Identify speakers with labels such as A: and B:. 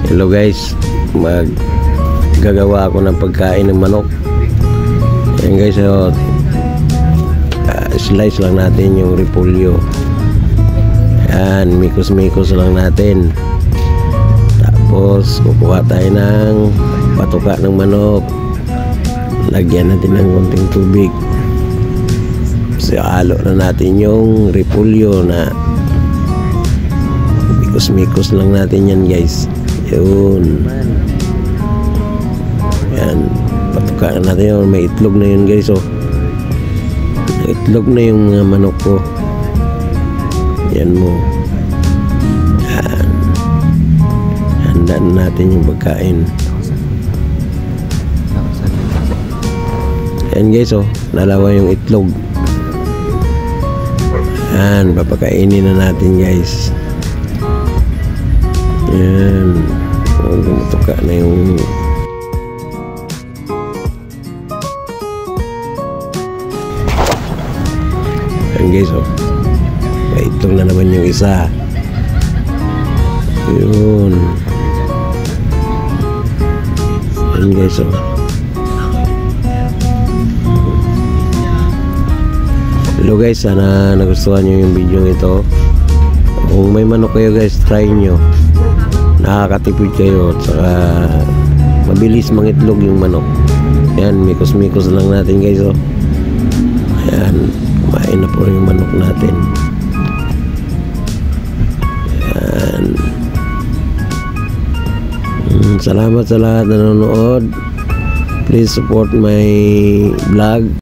A: Hello guys, maggagawa ako ng pagkain ng manok. Ayan guys, so, slice lang natin yung repolyo. Ayan, mikos-mikos lang natin. Tapos kukuha tayo ng patuka ng manok. Lagyan natin ng konting tubig. So halo na natin yung repolyo na mikos-mikos lang natin yan guys. Yun. Yan. Patukaan natin yun. May itlog na yun guys. Oh. May itlog na yung mga manok ko. Yan mo. Yan. Handaan natin yung pagkain. Yan guys. Oh. Lalawa yung itlog. Yan. Papakainin na natin guys. Yan. Gumutuka na yung yan guys. Oh. May itlog na naman yung isa. Yun. Yan guys. Oh. Hello guys, sana nagustuhan nyo yung video ito. Kung may manok kayo guys, try nyo. Nakakatipid kayo at saka mabilis mangitlog yung manok. Yan, mikos-mikos lang natin guys. Oh. Ayan, kumain na po yung manok natin. Ayan. Salamat sa lahat na nanonood. Please support my vlog.